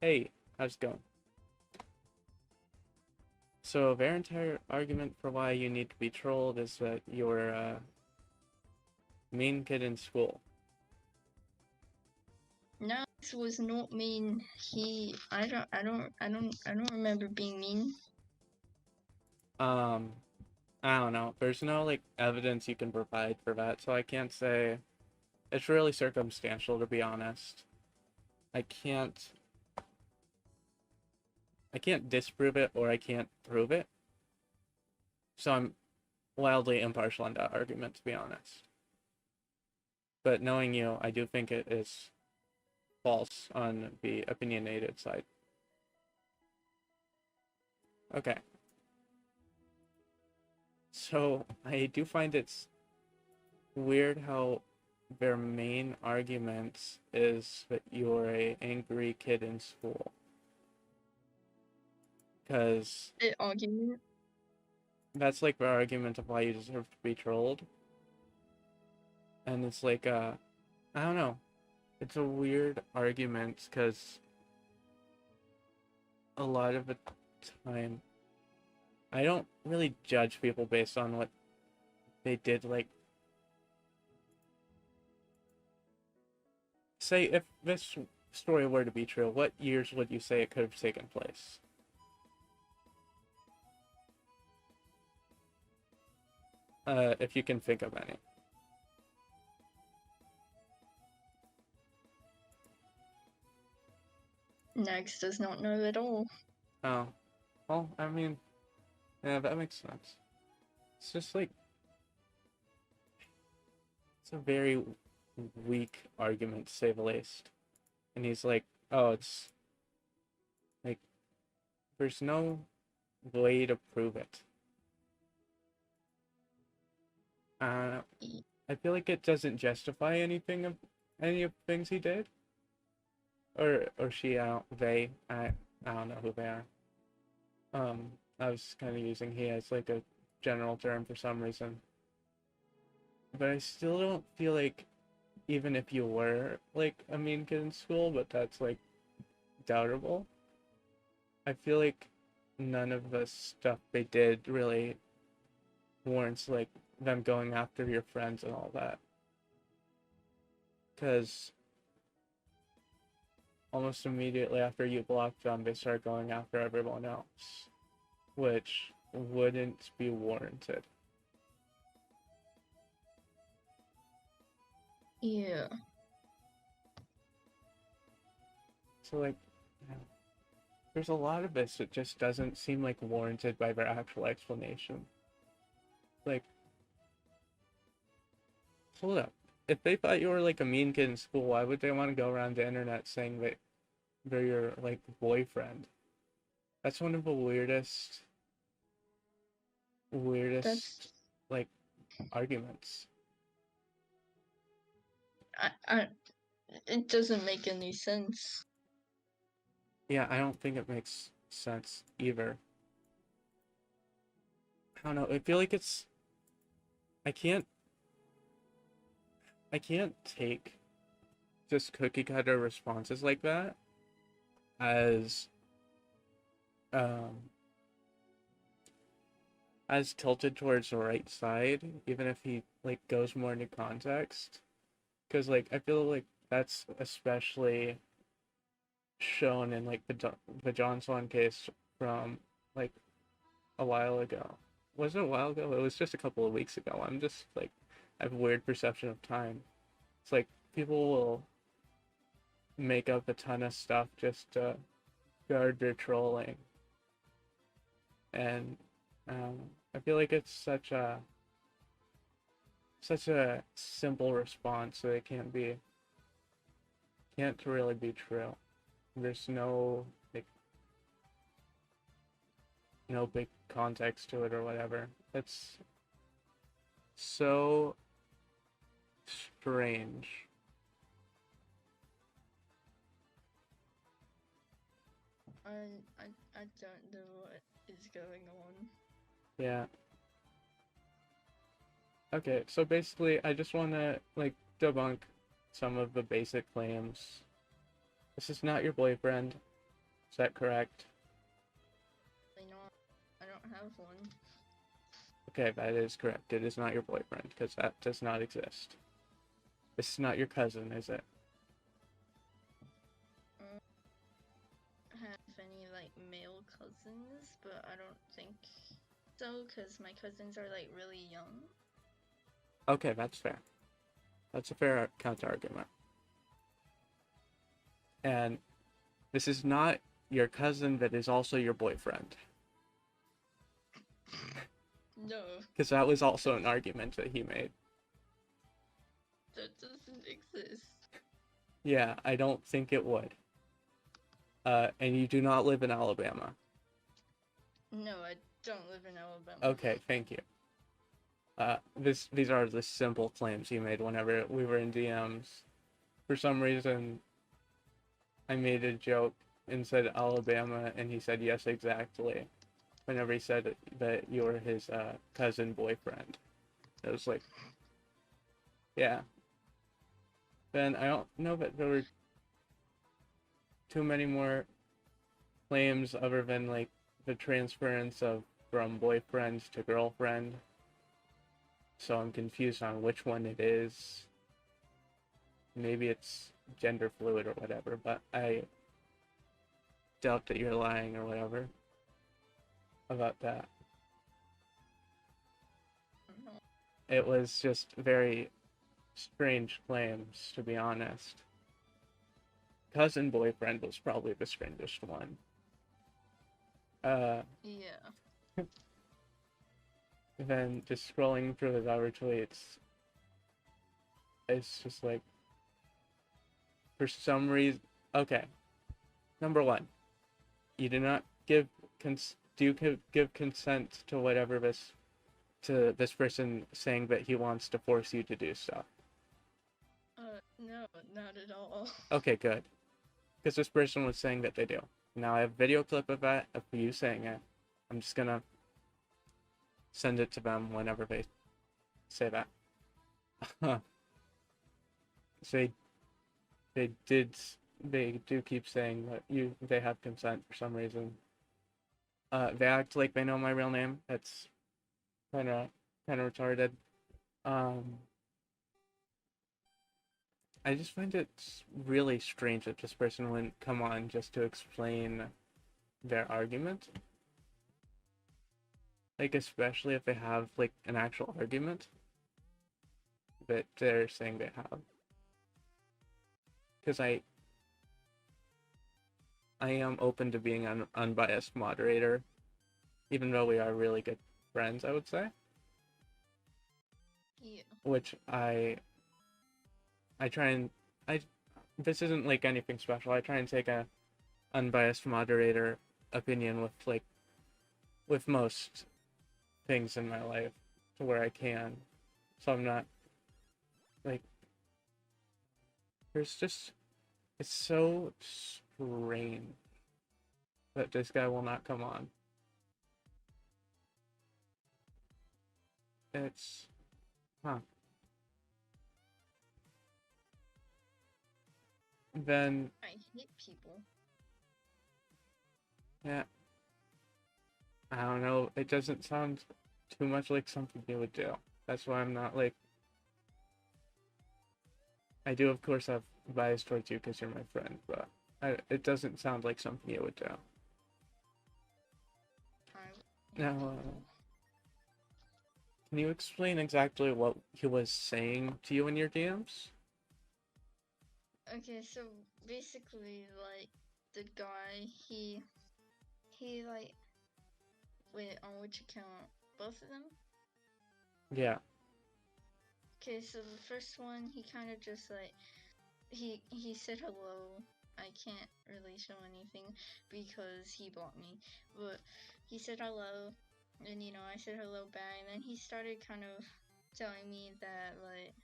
Hey, how's it going? So their entire argument for why you need to be trolled is that you're a mean kid in school. No, this was not mean. I don't remember being mean. Um, I don't know. There's no like evidence you can provide for that, so I can't say. It's really circumstantial, to be honest. I can't I can't disprove it or I can't prove it. So I'm wildly impartial on that argument, to be honest. But knowing you, I do think it is false on the opinionated side. Okay. So I do find it's weird how their main argument is that you're a angry kid in school. Because The argument. that's like their argument of why you deserve to be trolled. And it's like, I don't know. It's a weird argument because a lot of the time, I don't really judge people based on what they did. Like, say, if this story were to be true, what years would you say it could have taken place? If you can think of any. Nags does not know at all. Oh, well, I mean, yeah, that makes sense. It's just like, it's a very weak argument, to say the least. And he's like, oh, it's like, there's no way to prove it. Uh, I feel like it doesn't justify anything of any of the things he did. Or she, I don't, they, I don't know who they are. I was kind of using he as like a general term for some reason. But I still don't feel like even if you were like a mean kid in school, but that's like doubtable. I feel like none of the stuff they did really warrants like them going after your friends and all that. Because almost immediately after you blocked them, they start going after everyone else, which wouldn't be warranted. Yeah. So like, there's a lot of this that just doesn't seem like warranted by their actual explanation. Like, hold up. If they thought you were like a mean kid in school, why would they want to go around the internet saying that they're your like boyfriend? That's one of the weirdest That's like arguments. I it doesn't make any sense. Yeah, I don't think it makes sense either. I don't know. I feel like it's I can't I can't take just cookie cutter responses like that as um as tilted towards the right side, even if he like goes more into context. Because like I feel like that's especially shown in like the John Swan case from like a while ago. Was it a while ago? It was just a couple of weeks ago. I'm just like I have a weird perception of time. It's like people will make up a ton of stuff just to guard their trolling, and um, I feel like it's such a simple response that it can't really be true. There's no big context to it or whatever. It's so strange. I I I don't know what is going on. Yeah. Okay, so basically I just wanna like debunk some of the basic claims. This is not your boyfriend. Is that correct? Probably not. I don't have one. Okay, that is correct. It is not your boyfriend, because that does not exist. This is not your cousin, is it? Have any like male cousins, but I don't think so because my cousins are like really young. Okay, that's fair. That's a fair counter argument. And this is not your cousin that is also your boyfriend. No, Because that was also an argument that he made. that doesn't exist. Yeah, I don't think it would. And you do not live in Alabama. No, I don't live in Alabama. Okay, thank you. These are the simple claims he made whenever we were in DMs. For some reason, I made a joke and said Alabama, and he said yes, exactly. Whenever he said that you were his cousin boyfriend, it was like, yeah. Then I don't know that there were too many more claims other than like the transference of from boyfriend to girlfriend. So I'm confused on which one it is. Maybe it's gender fluid or whatever, but I doubt that you're lying or whatever about that. No. It was just very strange claims, to be honest. Cousin boyfriend was probably the strangest one. Yeah. Then just scrolling through his other tweets, it's just like, for some reason, okay. Number one, you do not give give consent to whatever this person saying that he wants to force you to do stuff. No, not at all. Okay, good. Because this person was saying that they do. Now I have a video clip of that, of you saying it. I'm just gonna send it to them whenever they say that. So they do keep saying that they have consent for some reason. They act like they know my real name. That's kind of retarded. Um, I just find it really strange that this person wouldn't come on just to explain their argument. Like, especially if they have like an actual argument that they're saying they have. Because I am open to being an unbiased moderator, even though we are really good friends, I would say. Yeah. Which I try and I this isn't like anything special. I try and take a unbiased moderator opinion with most things in my life to where I can. So I'm not like there's just it's so strange that this guy will not come on. It's huh. Then I hate people. yeah, I don't know. It doesn't sound too much like something you would do. That's why I'm not like. I do, of course, have bias towards you because you're my friend, but it doesn't sound like something you would do. Now, can you explain exactly what he was saying to you in your DMs? Okay, so basically, like, the guy, he like, wait, on which account? Both of them? Yeah. Okay, so the first one, he kind of just, like, he said hello. I can't really show anything because he blocked me, but he said hello, and, you know, I said hello back, and then he started kind of telling me that, like,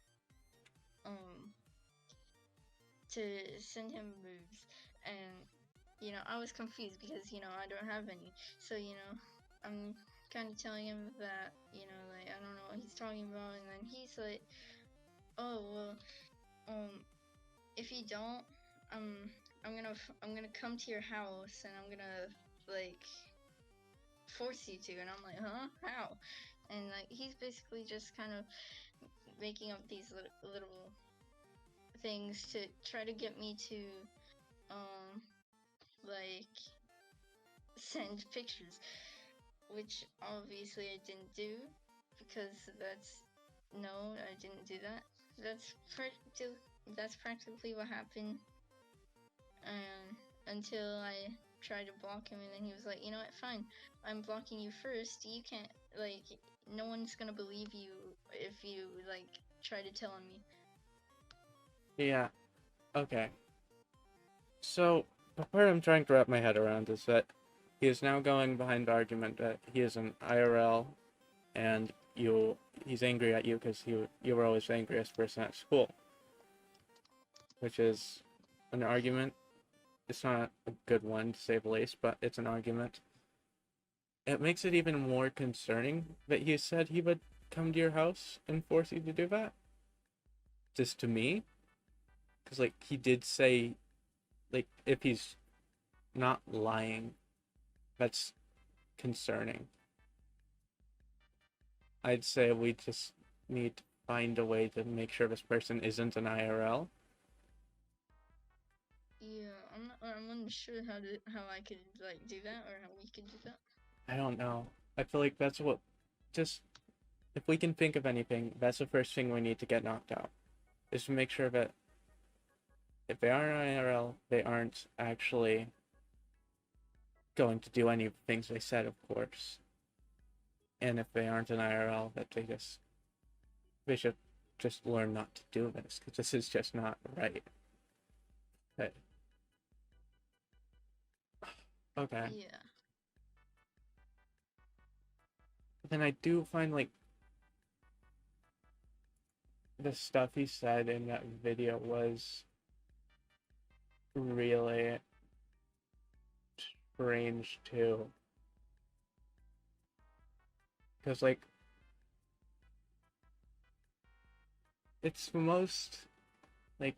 to send him moves, and you know, I was confused because, you know, I don't have any. So, you know, I'm kind of telling him that, you know, like, I don't know what he's talking about. And then he's like, oh, well, if you don't, I'm gonna come to your house and I'm gonna like force you to, and I'm like, huh, how? And like he's basically just kind of making up these little things to try to get me to um like send pictures, which obviously I didn't do because no, I didn't do that. That's that's practically what happened. Until I tried to block him, and then he was like, you know what, fine, I'm blocking you first. You can't, like, no one's gonna believe you if you like try to tell on me. Yeah. Okay. So the part I'm trying to wrap my head around is that he is now going behind the argument that he is an IRL and he's angry at you because you were always the angriest person at school, which is an argument. It's not a good one to say the least, but it's an argument. It makes it even more concerning that he said he would come to your house and force you to do that. Just to me, because like he did say, like if he's not lying, that's concerning. I'd say we just need to find a way to make sure this person isn't an IRL. Yeah, I'm unsure how I could like do that or how we could do that. I don't know. I feel like that's what just if we can think of anything, that's the first thing we need to get knocked out. Is to make sure that if they are an IRL, they aren't actually going to do any of the things they said, of course. And if they aren't an IRL, that they should just learn not to do this because this is just not right. But okay. Yeah. Then I do find like the stuff he said in that video was really strange too. Because like it's the most like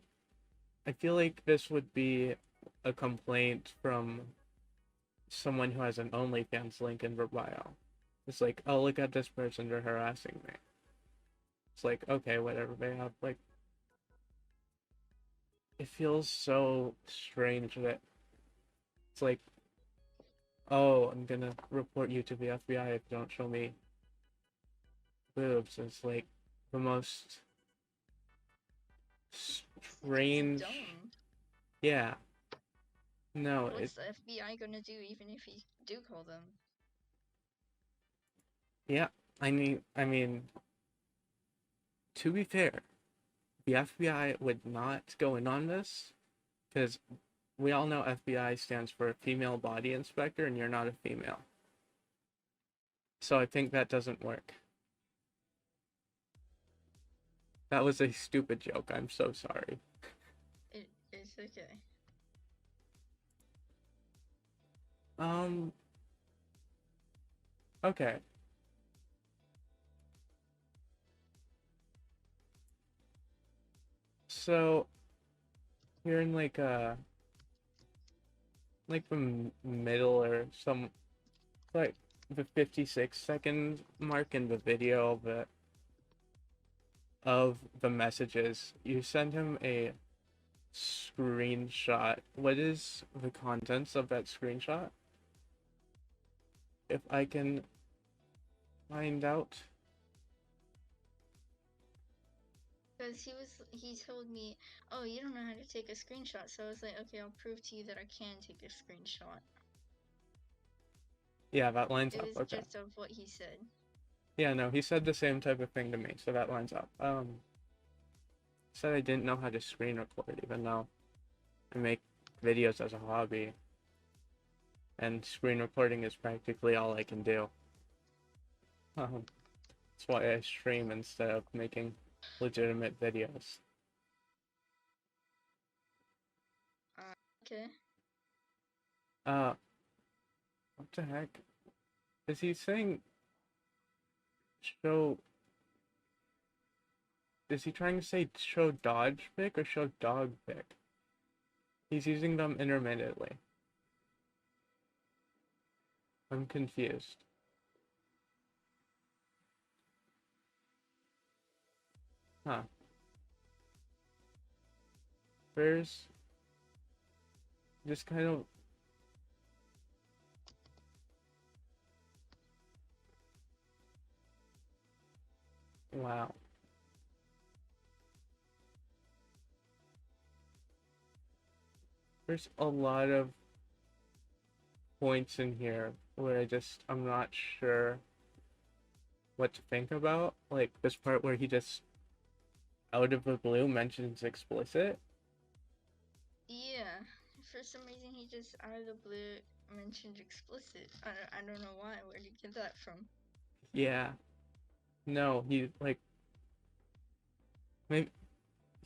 I feel like this would be a complaint from someone who has an OnlyFans link in their bio. It's like, oh, look at this person, they're harassing me. It's like, okay, whatever. They have like, it feels so strange that it's like, oh, I'm gonna report you to the FBI if you don't show me boobs. It's like the most strange. Dumb. Yeah. No, What's the FBI gonna do even if you do call them? yeah. I mean, to be fair, the FBI would not go in on this because we all know FBI stands for Female Body Inspector, and you're not a female. So I think that doesn't work. That was a stupid joke. I'm so sorry. It's okay. Um, okay. So you're in like the middle or some like the 56-second mark in the video of the messages. You send him a screenshot. What is the contents of that screenshot? If I can find out. Because he told me, oh, you don't know how to take a screenshot. So I was like, okay, I'll prove to you that I can take a screenshot. Yeah, that lines It up. was Okay. just of what he said. Yeah, no, he said the same type of thing to me, so that lines up. Said I didn't know how to screen record, even though I make videos as a hobby, and screen recording is practically all I can do. That's why I stream instead of making legitimate videos. Okay. Uh, what the heck? Is he saying show? Is he trying to say show dodge pic or show dog pic? He's using them intermittently. I'm confused. Huh. There's just kind of wow. There's a lot of points in here where I'm not sure what to think about. Like this part where he just out of the blue mentions explicit. Yeah, for some reason he just out of the blue mentioned explicit. I don't know why. Where did you get that from? Yeah. No, he like maybe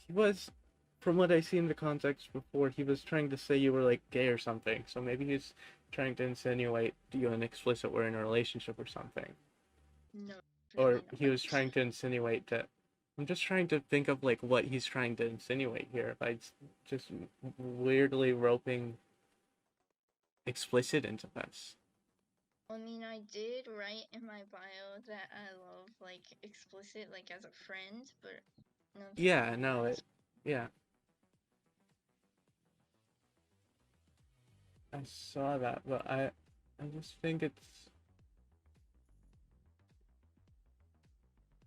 he was from what I see in the context before, he was trying to say you were like gay or something. So maybe he's trying to insinuate you and explicit were in a relationship or something. No, Or definitely he not. was trying to insinuate that I'm just trying to think of like what he's trying to insinuate here by just weirdly roping explicit into this. I mean, I did write in my bio that I love like explicit, like as a friend, but nothing Yeah, more. no, yeah, I saw that, but I just think it's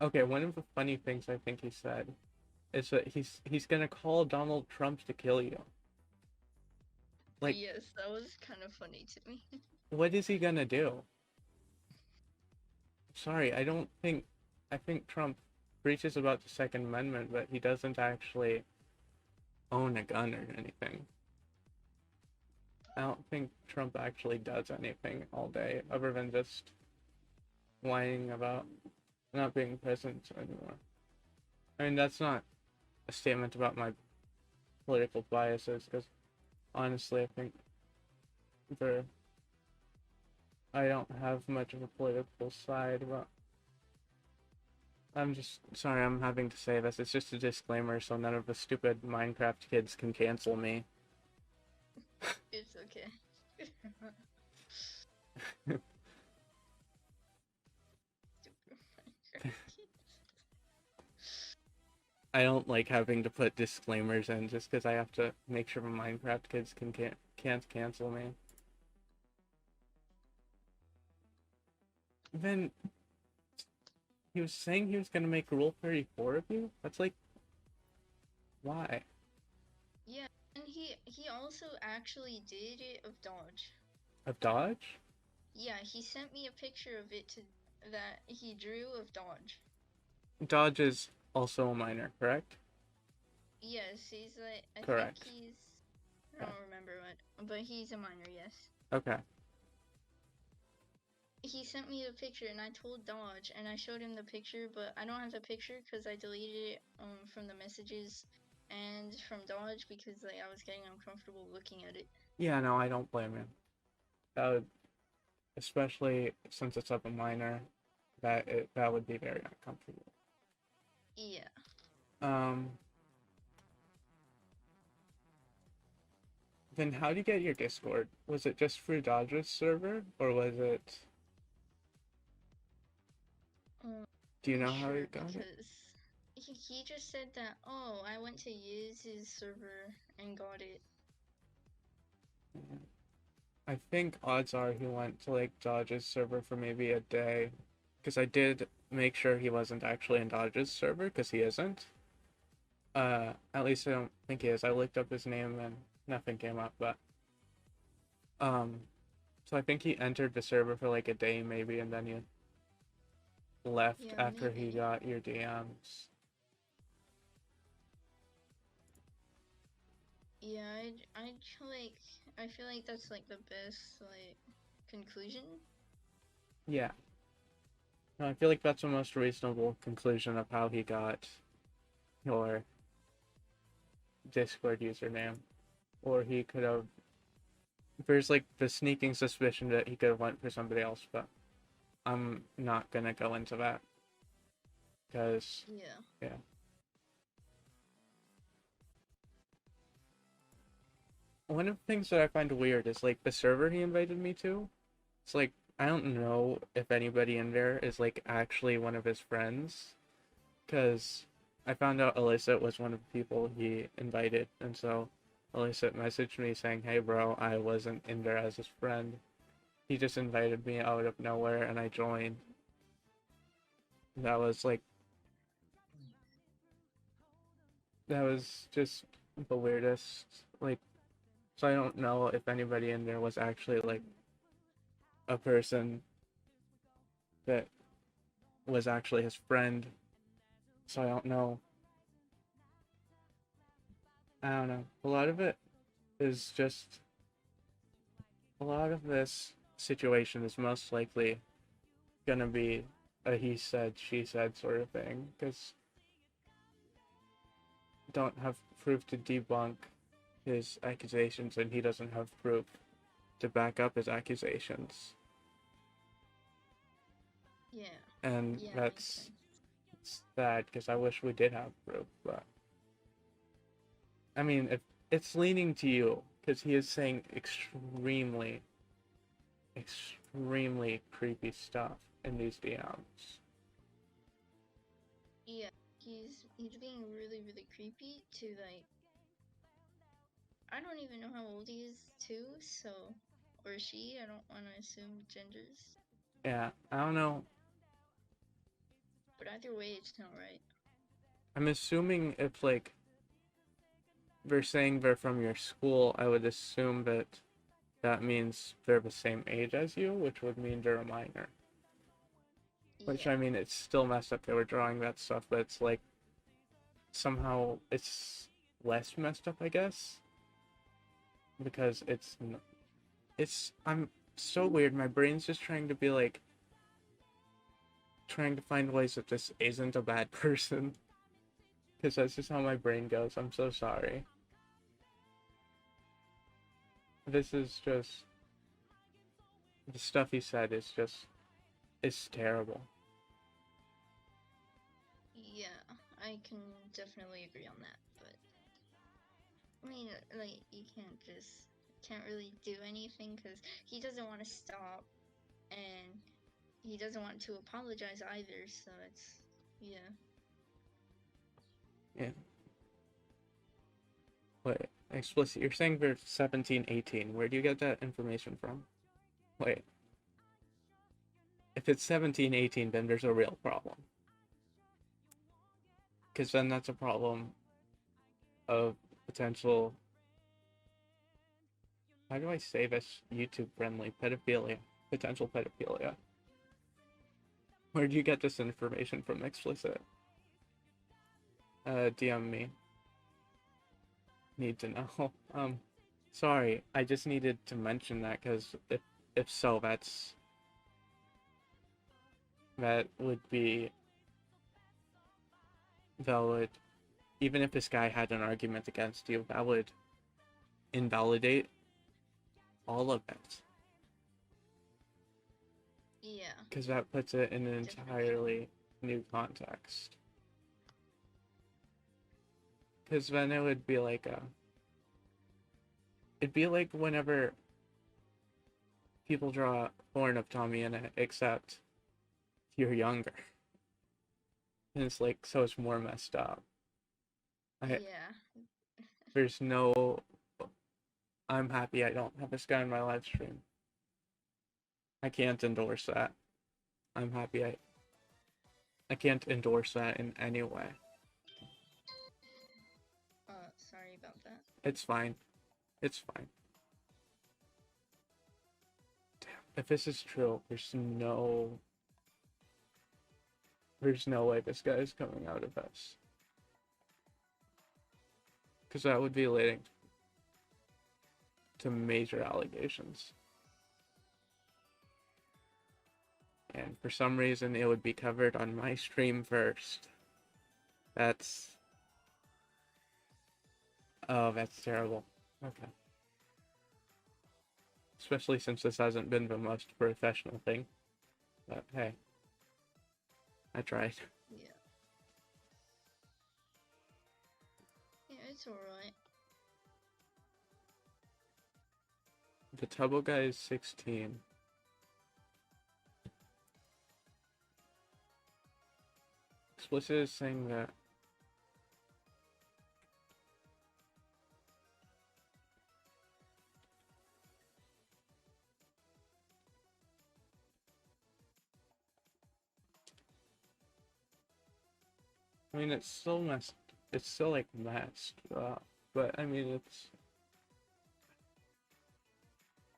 okay. One of the funny things I think he said is that he's gonna call Donald Trump to kill you. Like, Yes, that was kind of funny to me. what is he gonna do? Sorry, I think Trump preaches about the Second Amendment, but he doesn't actually own a gun or anything. I don't think Trump actually does anything all day other than just whining about not being president anymore. I mean, that's not a statement about my political biases, because honestly, I think they're, I don't have much of a political side, but I'm just sorry I'm having to say this. It's just a disclaimer so none of the stupid Minecraft kids can cancel me. It's okay. I don't like having to put disclaimers in just because I have to make sure the Minecraft kids can't cancel me. Then he was saying he was gonna make Rule 34 of you? That's like, why? Yeah, and he also actually did it of Dodge. Of Dodge? Yeah, he sent me a picture of it to that he drew of Dodge. Dodge is also a minor, correct? Yes, he's like I think Correct. he's I Okay. don't remember what, but he's a minor. Yes. Okay. He sent me the picture and I told Dodge and I showed him the picture, but I don't have the picture because I deleted it from the messages and from Dodge because like I was getting uncomfortable looking at it. Yeah, no, I don't blame you. That would, especially since it's of a minor, that would be very uncomfortable. Yeah. Um, then how do you get your Discord? Was it just through Dodge's server, or was it? Do you Not know how you sure got it? because he just said that oh I went to use his server and got it. I think odds are he went to like Dodge's server for maybe a day, because I did make sure he wasn't actually in Dodge's server, because he isn't. At least I don't think he is. I looked up his name and nothing came up, but um, so I think he entered the server for like a day maybe, and then he left Yeah, after he maybe. got your DMs. Yeah, I like I feel like that's like the best like conclusion. Yeah, no, I feel like that's the most reasonable conclusion of how he got your Discord username, or he could have. There's like the sneaking suspicion that he could have went for somebody else, but I'm not gonna go into that because Yeah. yeah. one of the things that I find weird is like the server he invited me to. It's like I don't know if anybody in there is like actually one of his friends, because I found out Alyssa was one of the people he invited, and so Alyssa messaged me saying, "Hey, bro, I wasn't in there as his friend. He just invited me out of nowhere, and I joined." That was like that was just the weirdest. Like, so I don't know if anybody in there was actually like a person that was actually his friend. So I don't know. I don't know. A lot of it is just a lot of this situation is most likely gonna be a he said, she said sort of thing, because don't have proof to debunk his accusations, and he doesn't have proof to back up his accusations. Yeah. And Yeah, makes that's sense. sad, because I wish we did have proof, but I mean, if it's leaning to you, because he is saying extremely, extremely creepy stuff in these DMs. Yeah, he's being really really creepy to like I don't even know how old he is too, so or she, I don't want to assume genders, Yeah, I don't know. but either way it's not right. I'm assuming if like they're saying they're from your school, I would assume that that means they're the same age as you, which would mean they're a minor. Which, I Yeah. mean, it's still messed up they were drawing that stuff, but it's like somehow it's less messed up, I guess, because I'm so weird. My brain's just trying to be like trying to find ways that this isn't a bad person, because that's just how my brain goes. I'm so sorry. This is just the stuff he said is just it's terrible. Yeah, I can definitely agree on that, but I mean, like can't really do anything because he doesn't want to stop, and he doesn't want to apologize either. So it's yeah. Yeah. Wait, explicit. You're saying they're 17, 18. Where do you get that information from? Wait, if it's 17, 18, then there's a real problem. Because then that's a problem of potential. How do I say this YouTube friendly? Pedophilia. Potential pedophilia. Where do you get this information from, explicit? DM me. Need to know. Sorry, I just needed to mention that because if so, that would be that would even if this guy had an argument against you, that would invalidate all of it. Yeah, Because that puts it in an definitely. entirely new context. Because then it would be like it'd be like whenever people draw porn of Tommy in it, except you're younger. And it's like, so it's more messed up. I, Yeah. there's no, I'm happy I don't have this guy in my live stream. I can't endorse that. I'm happy I can't endorse that in any way. Sorry about that. It's fine. It's fine. Damn. If this is true, there's no way this guy is coming out of this. Because that would be leading to major allegations. And for some reason, it would be covered on my stream first. That's. Oh, that's terrible. Okay. Especially since this hasn't been the most professional thing. But hey, I tried. Yeah. Yeah, it's alright. The Tubbo guy is 16. Explicit is saying that. I mean, it's still messed. It's still like messed up, but I mean,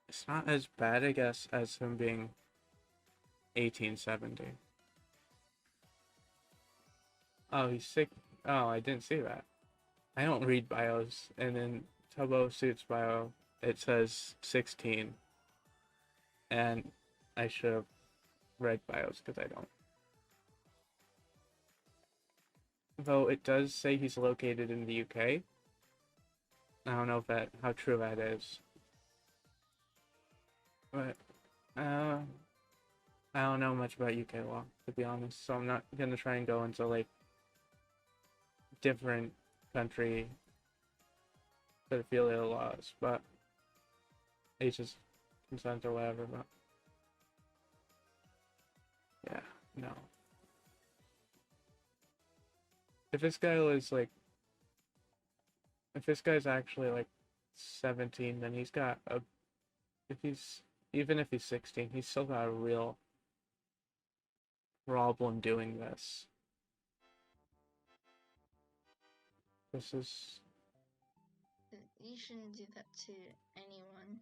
it's not as bad, I guess, as him being 1870. Oh, he's sick. Oh, I didn't see that. I don't read bios, and in Tubbo Suit's bio, it says 16, and I should have read bios because I don't. Though it does say he's located in the UK. I don't know if how true that is, but uh, I don't know much about UK law, to be honest. So I'm not gonna try and go into like different country pedophilia laws, but ages consent or whatever. But yeah, no. If this guy was like, if this guy's actually like 17, then he's got a. If he's even if he's 16, he's still got a real problem doing this. This is. You shouldn't do that to anyone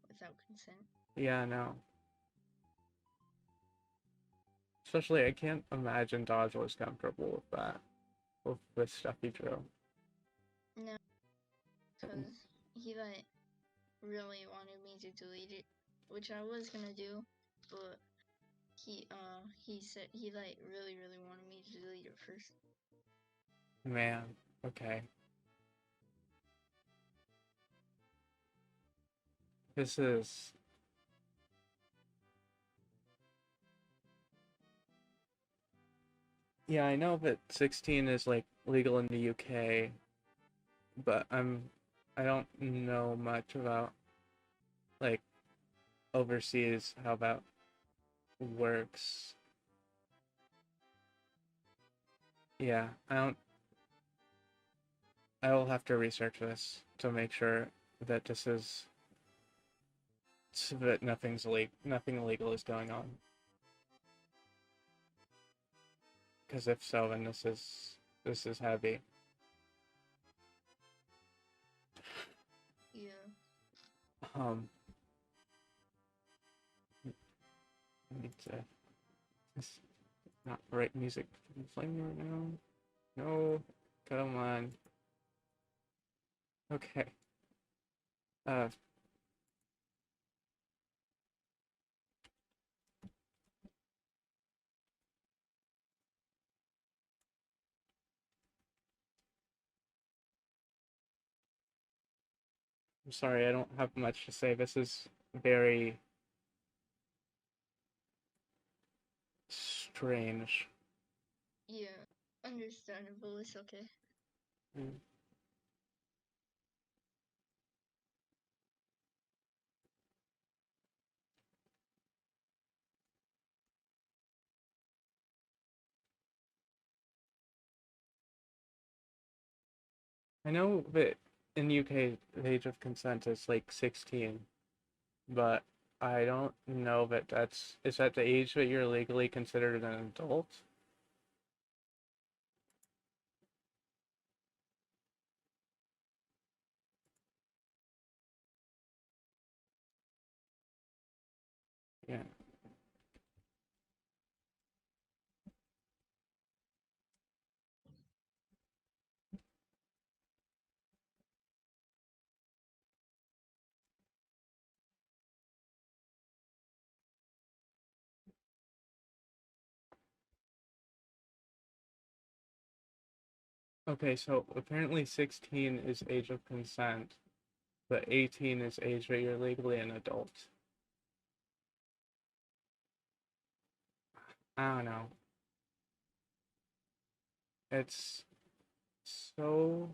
without consent. Yeah, no. Especially, I can't imagine Dodge was comfortable with that, with the stuff he drew. No, because he like really wanted me to delete it, which I was gonna do, but he said he like really wanted me to delete it first. Man, okay. This is. Yeah, I know that 16 is like legal in the UK, but I don't know much about like overseas how that works. Yeah, I will have to research this to make sure that this is so that nothing illegal is going on. Because if so, then this is heavy. Yeah. Um, I need to. This not the right music playing right now. No, come on. Okay. Uh, I'm sorry, I don't have much to say. This is very strange. Yeah. Understandable. It's okay. Mm. I know that in the UK, the age of consent is like 16, but I don't know that is that the age that you're legally considered an adult? Yeah. Okay, so apparently 16 is age of consent, but 18 is age that you're legally an adult. I don't know. It's so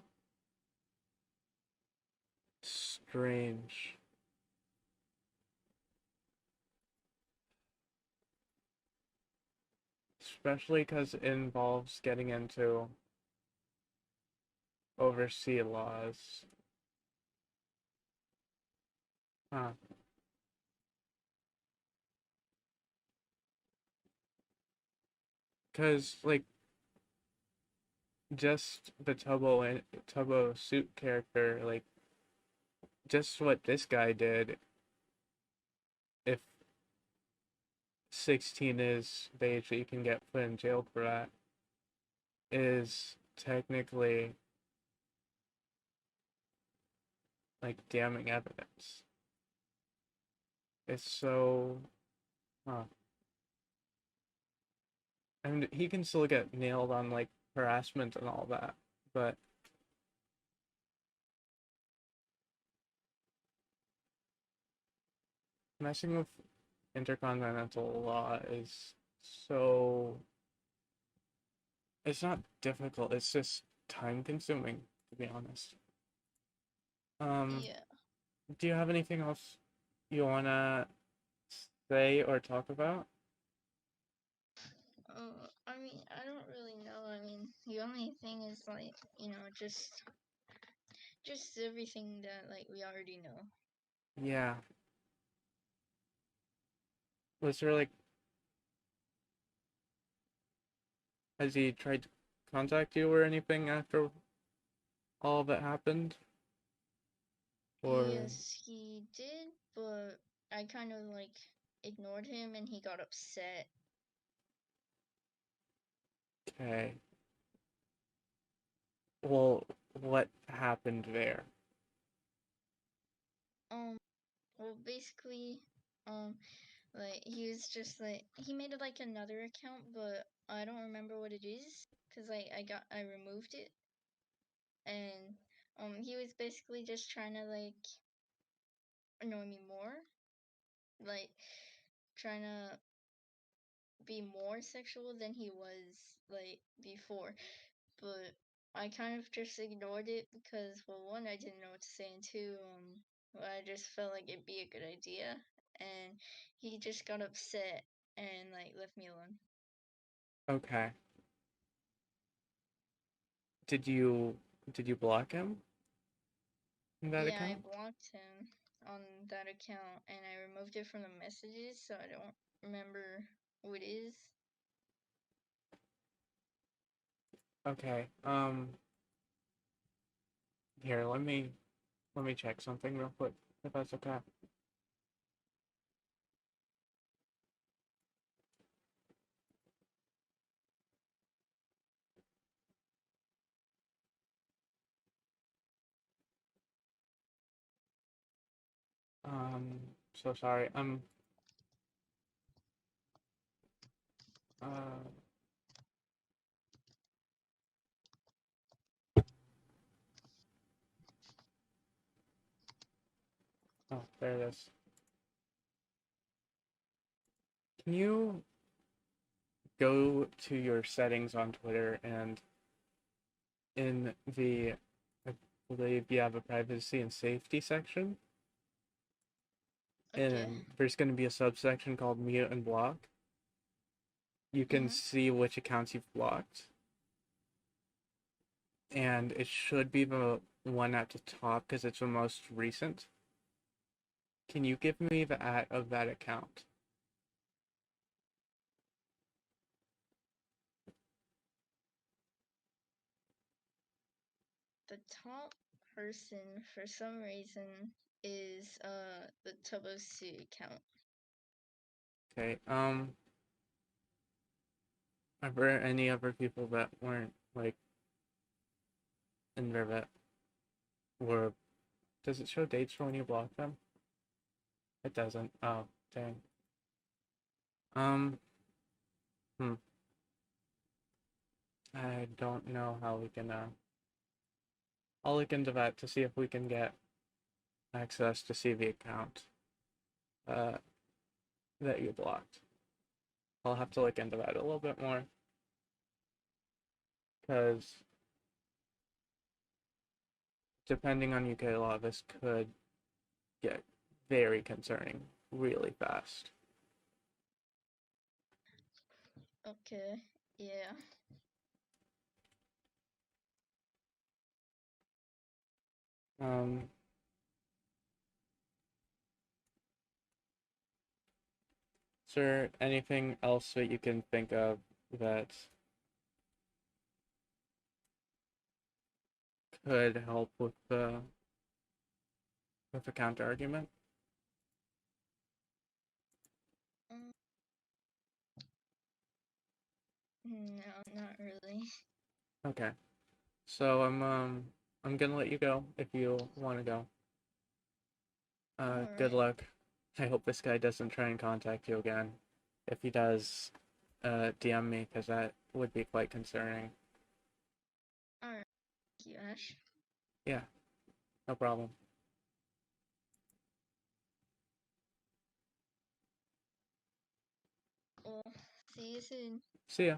strange. especially because it involves getting into overseas laws. Huh. Because like just the Tubbo suit character, like just what this guy did. If 16 is the age that you can get put in jail for that, is technically like damning evidence. It's so, huh. I mean, he can still get nailed on like harassment and all that, but messing with intercontinental law is so, it's not difficult, it's just time consuming, to be honest. Um, Yeah. do you have anything else you wanna say or talk about? I mean, I don't really know. I mean, the only thing is like, just everything that like we already know. Yeah. Was there like, has he tried to contact you or anything after all that happened? Or, Yes, he did, but I kind of like ignored him and he got upset. okay. Well, what happened there? Um, well, basically, um, like he was just like he made it like another account, but I don't remember what it is because I removed it and he was basically just trying to like annoy me more, like trying to be more sexual than he was like before. But I kind of just ignored it because, well, one, I didn't know what to say, and two, well, I just felt like it'd be a good idea, and he just got upset and like left me alone. Okay. Did you did you block him in that Yeah, I account? blocked him on that account, and I removed it from the messages, so I don't remember who it is. Okay. Here, let me check something real quick, if that's okay. So sorry. Uh, oh, there it is. Can you go to your settings on Twitter and in the, I believe you have a privacy and safety section, Okay. and there's going to be a subsection called mute and block. You can Mhm. see which accounts you've blocked, and it should be the one at the top because it's the most recent. Can you give me the at of that account? The top person for some reason is the Tobosu account. Okay. Are there any other people that weren't like in there that were? Does it show dates for when you block them? It doesn't. Oh, dang. Um. Hmm. I don't know how we can. I'll look into that to see if we can get access to see the account. Uh, that you blocked. I'll have to look into that a little bit more because depending on UK law, this could get very concerning really fast. Okay. Yeah. Um, is there anything else that you can think of that could help with the counter argument? Mm, no, not really. Okay. So I'm gonna let you go if you want to go. Good Alright. luck. I hope this guy doesn't try and contact you again. If he does, DM me because that would be quite concerning. Alright. Thank you, Ash. Yeah, no problem. Well, see you soon. See ya.